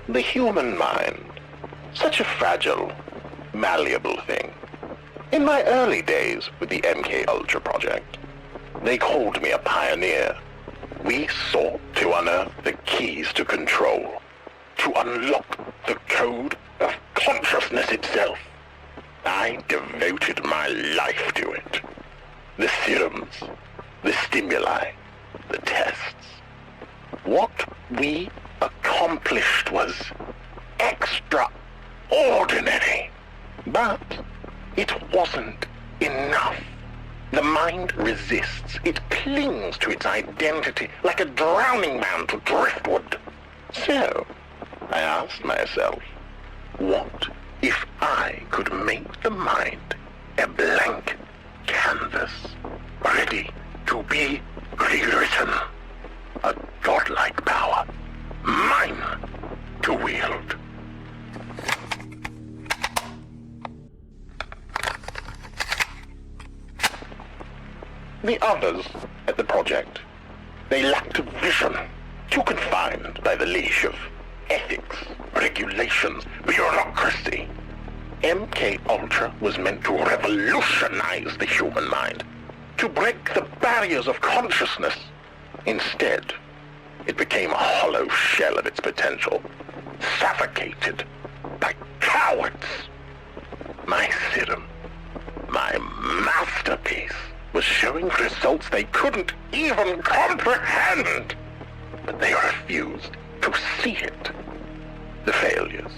The human mind. Such a fragile, malleable thing. In my early days with the MK Ultra project, they called me a pioneer. We sought to unearth the keys to control, to unlock the code of consciousness itself. I devoted my life to it. The serums, the stimuli, the tests. What we accomplished was extraordinary. But it wasn't enough. The mind resists. It clings to its identity like a drowning man to driftwood. So, I asked myself, what if I could make the mind a blank canvas, ready to be rewritten? A godlike power, mine to wield. The others at the project, they lacked a vision, too confined by the leash of ethics, regulations, bureaucracy. MK Ultra was meant to revolutionize the human mind, to break the barriers of consciousness. Instead, it became a hollow shell of its potential, suffocated by cowards. My serum, my masterpiece, was showing results they couldn't even comprehend. But they refused to see it. The failures.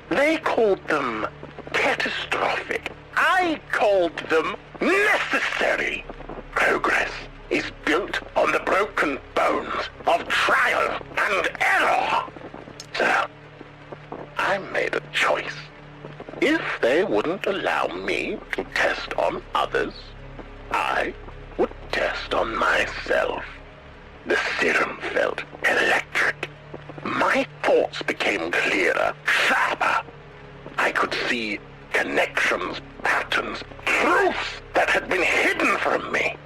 They called them catastrophic. I called them necessary. Progress is built on the broken bones of trial and error. So, I made a choice. If they wouldn't allow me to test on others, I would test on myself. The serum felt electric. My thoughts became clearer, sharper. I could see connections, patterns, truths that had been hidden from me.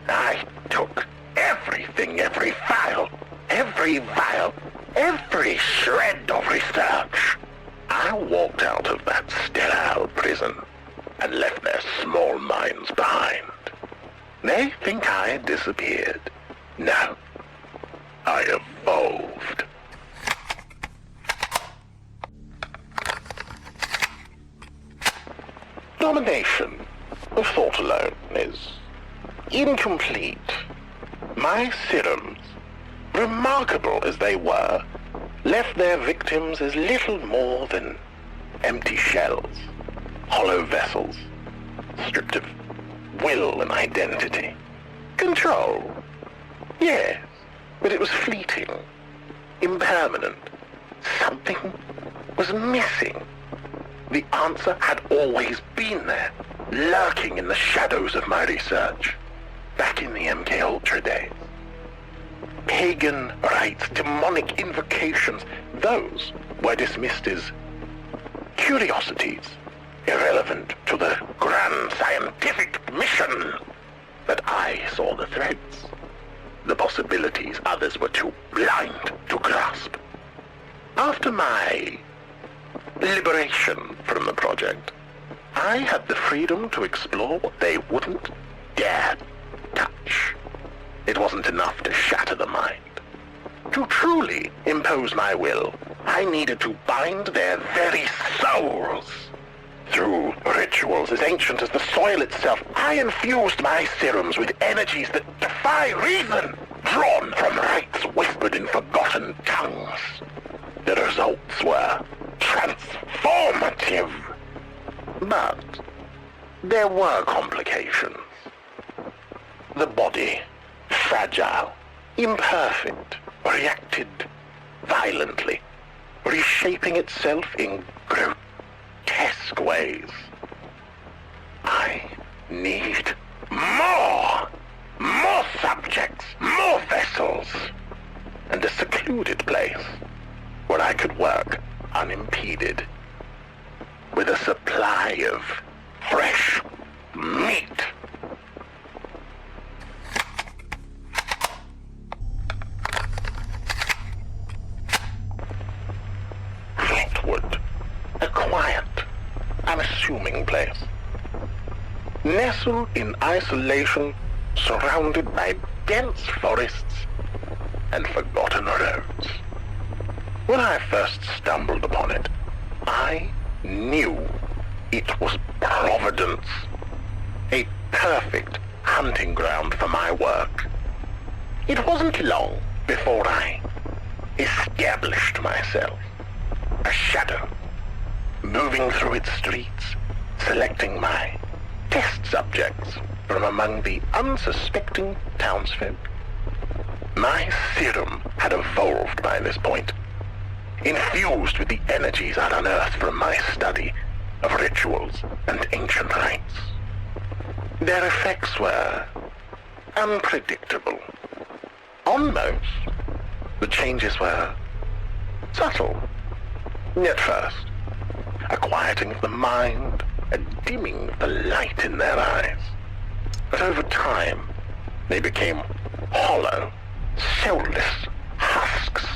I took everything, every file, every vial, every shred of research. I walked out of that sterile prison and left their small minds behind. They think I disappeared. No, I evolved. Domination of thought alone is incomplete. My serums, remarkable as they were, left their victims as little more than empty shells, hollow vessels, stripped of will and identity. Control, yes, but it was fleeting, impermanent. Something was missing. The answer had always been there, lurking in the shadows of my research, back in the MK Ultra days. Pagan rites, demonic invocations, those were dismissed as curiosities, irrelevant to the grand scientific mission. But I saw the threats, the possibilities others were too blind to grasp. After my liberation from the project, I had the freedom to explore what they wouldn't dare touch. It wasn't enough to shatter the mind. To truly impose my will, I needed to bind their very souls. Through rituals as ancient as the soil itself, I infused my serums with energies that defy reason, drawn from rites whispered in forgotten tongues. The results were transformative. But there were complications. The body, fragile, imperfect, reacted violently, reshaping itself in grotesque ways. I need more subjects, more vessels, and a secluded place where I could work unimpeded, with a supply of fresh meat. place. Nestled in isolation, surrounded by dense forests and forgotten roads. When I first stumbled upon it, I knew it was Providence, a perfect hunting ground for my work. It wasn't long before I established myself, a shadow, moving through its streets, selecting my test subjects from among the unsuspecting townsfolk. My serum had evolved by this point, infused with the energies I'd unearthed from my study of rituals and ancient rites. Their effects were unpredictable. On most, the changes were subtle. At first, a quieting of the mind, a dimming of the light in their eyes. But over time, they became hollow, soulless husks,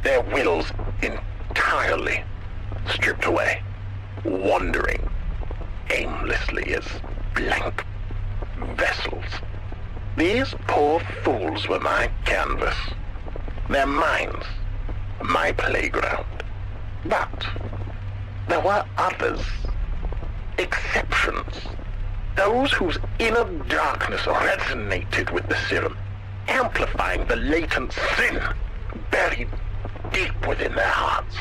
their wills entirely stripped away, wandering aimlessly as blank vessels. These poor fools were my canvas, their minds my playground. But there were others, exceptions, those whose inner darkness resonated with the serum, amplifying the latent sin buried deep within their hearts.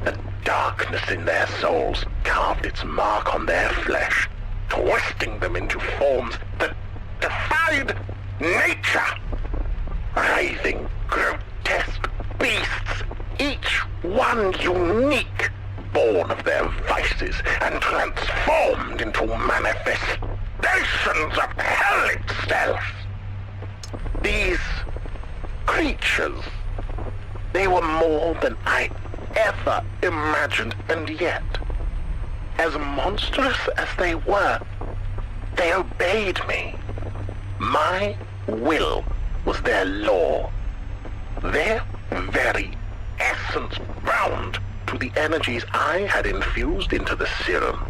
The darkness in their souls carved its mark on their flesh, twisting them into forms that defied nature. Writhing, grotesque beasts, each one unique, born of their vices and transformed into manifestations of hell itself. These creatures, they were more than I ever imagined, and yet, as monstrous as they were, they obeyed me. My will was their law, their very essence bound to the energies I had infused into the serum.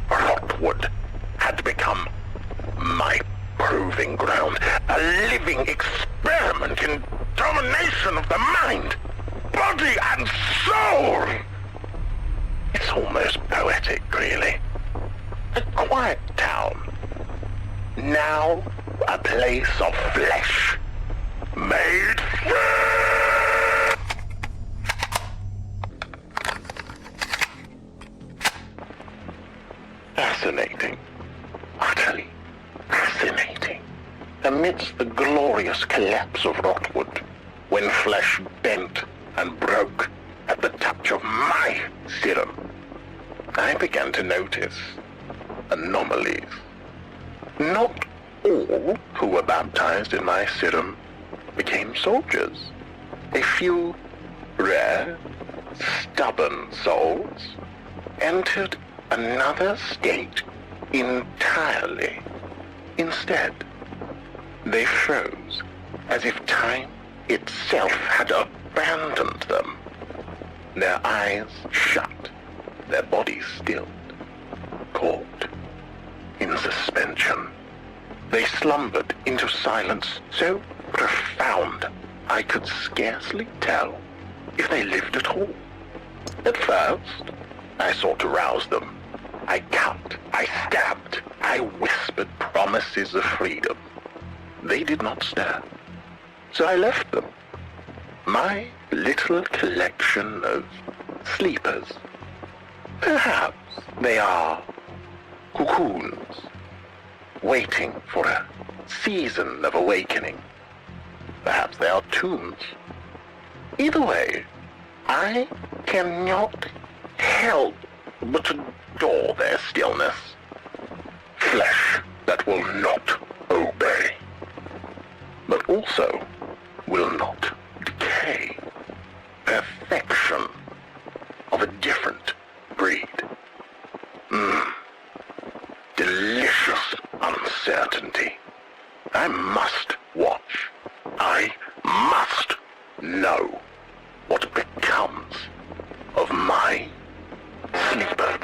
Rotwood had become my proving ground, a living experiment in domination of the mind, body, and soul. It's almost poetic, really. A quiet town, now a place of flesh, made free. Fascinating, utterly fascinating. Amidst the glorious collapse of Rotwood, when flesh bent and broke at the touch of my serum, I began to notice anomalies. Not all who were baptized in my serum became soldiers. A few rare, stubborn souls entered another state entirely. Instead, they froze as if time itself had abandoned them. Their eyes shut, their bodies stilled, caught in suspension. They slumbered into silence so profound I could scarcely tell if they lived at all. At first, I sought to rouse them. I cut, I stabbed, I whispered promises of freedom. They did not stir, so I left them. My little collection of sleepers. Perhaps they are cocoons, waiting for a season of awakening. Perhaps they are tombs. Either way, I cannot help but adore their stillness. Flesh that will not obey, but also will not decay. Perfection of a different breed. Delicious uncertainty. I must watch. I must know what becomes of my sleepers.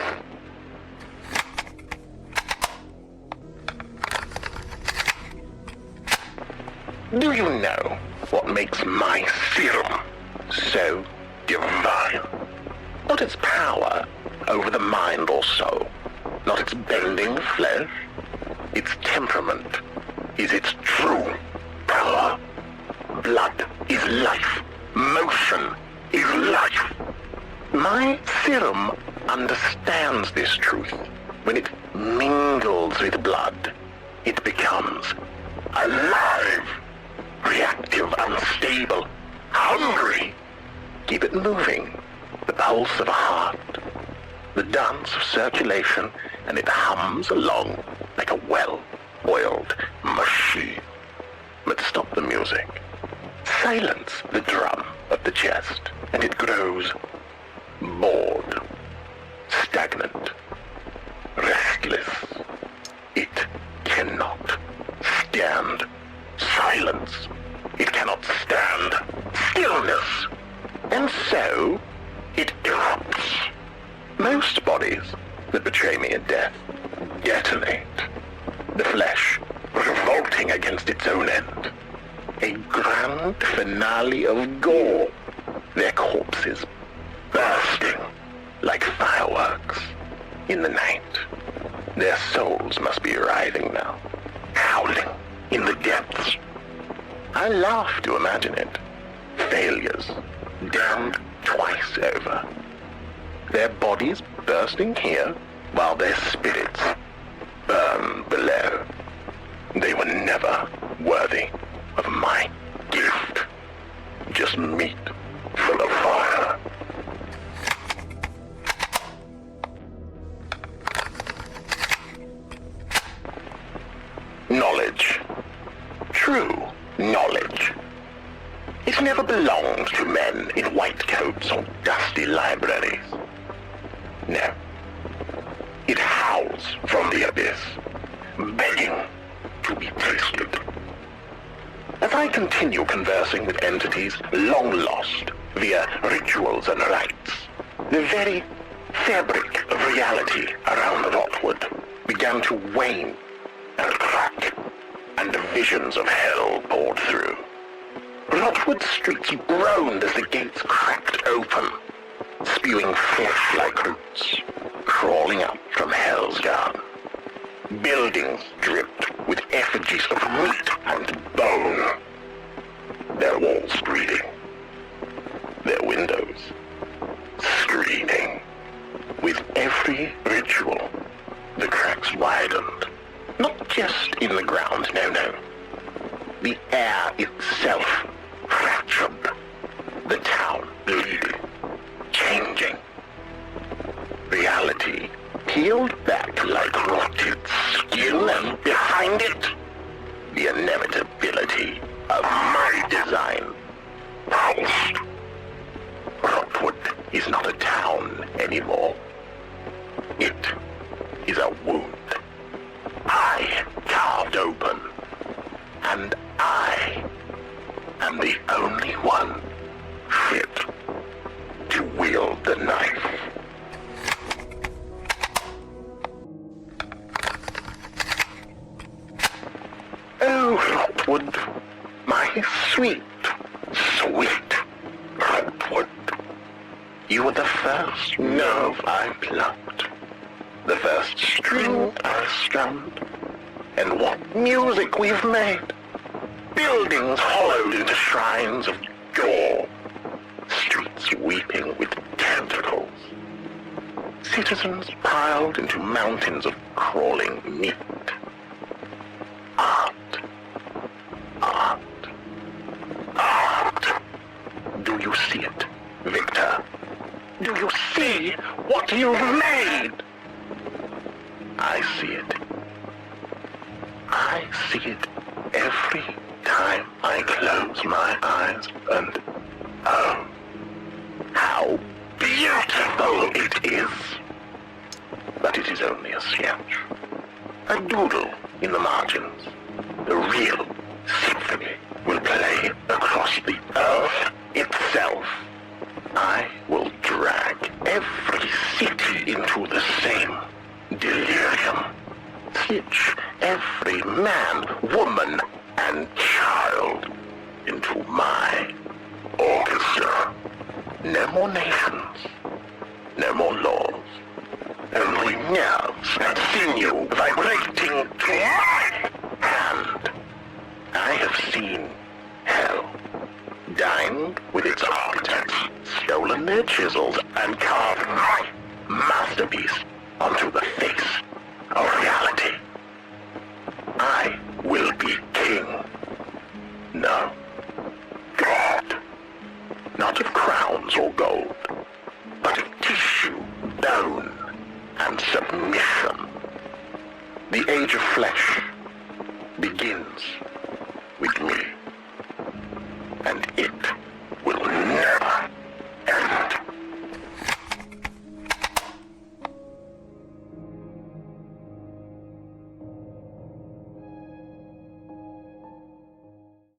Do you know what makes my serum so divine? Not its power over the mind or soul, not its bending flesh. Its temperament is its true power. Blood is life. Motion is life. My serum understands this truth. When it mingles with blood, it becomes alive, reactive, unstable, hungry. Keep it moving, the pulse of a heart, the dance of circulation, and it hums along like a well-oiled machine. But stop the music. Silence the drum of the chest, and it grows bored, stagnant, restless. It cannot stand silence. It cannot stand stillness. And so, it erupts. Most bodies that betray me at death detonate. The flesh revolting against its own end. A grand finale of gore. Their corpses bursting like fireworks in the night. Their souls must be writhing now, howling in the depths. I laugh to imagine it. Failures, damned twice over. Their bodies bursting here, while their spirits burn below. They were never worthy of my gift. Just meat full of fire. Knowledge. True knowledge. It never belonged to men in white coats or dusty libraries. No. It howls from the abyss, begging to be tasted. As I continue conversing with entities long lost via rituals and rites, the very fabric of reality around Rotwood began to wane and crack, and visions of hell poured through. Rotwood streets groaned as the gates cracked open, spewing flesh-like roots, crawling up from hell's garden. Buildings dripped with effigies of meat and bone. Their walls bleeding. Their windows screening. With every ritual, the cracks widened. Not just in the ground, no. The air itself fractured. The town bleeding, changing. Reality peeled back like rotted skin, and behind it, the inevitability of my design pulsed. Rotwood is not a town anymore. It is a wound I carved open, and I am the only one fit to wield the knife. Oh, Rotwood, my sweet, sweet Rotwood. You were the first nerve I plucked, the first string I strummed, and what music we've made. Buildings hollowed into shrines of gore, streets weeping with tentacles, citizens piled into mountains of crawling meat. Art. Do you see it, Victor? Do you see what you've made? I see it. I see it every time I close my eyes, and oh, how beautiful it is. But it is only a sketch, a doodle in the margins. The real symphony will play across the earth itself. I will drag every city into the same delirium. Teach every man, woman, and child into my orchestra. No more nations, no more laws, only nerves and sinew vibrating to my hand. I have seen hell, dined with its architects, stolen their chisels, and carved my masterpiece onto the face of reality. I will be king. No, God. Not of crowns or gold, but of tissue, bone, and submission. The age of flesh begins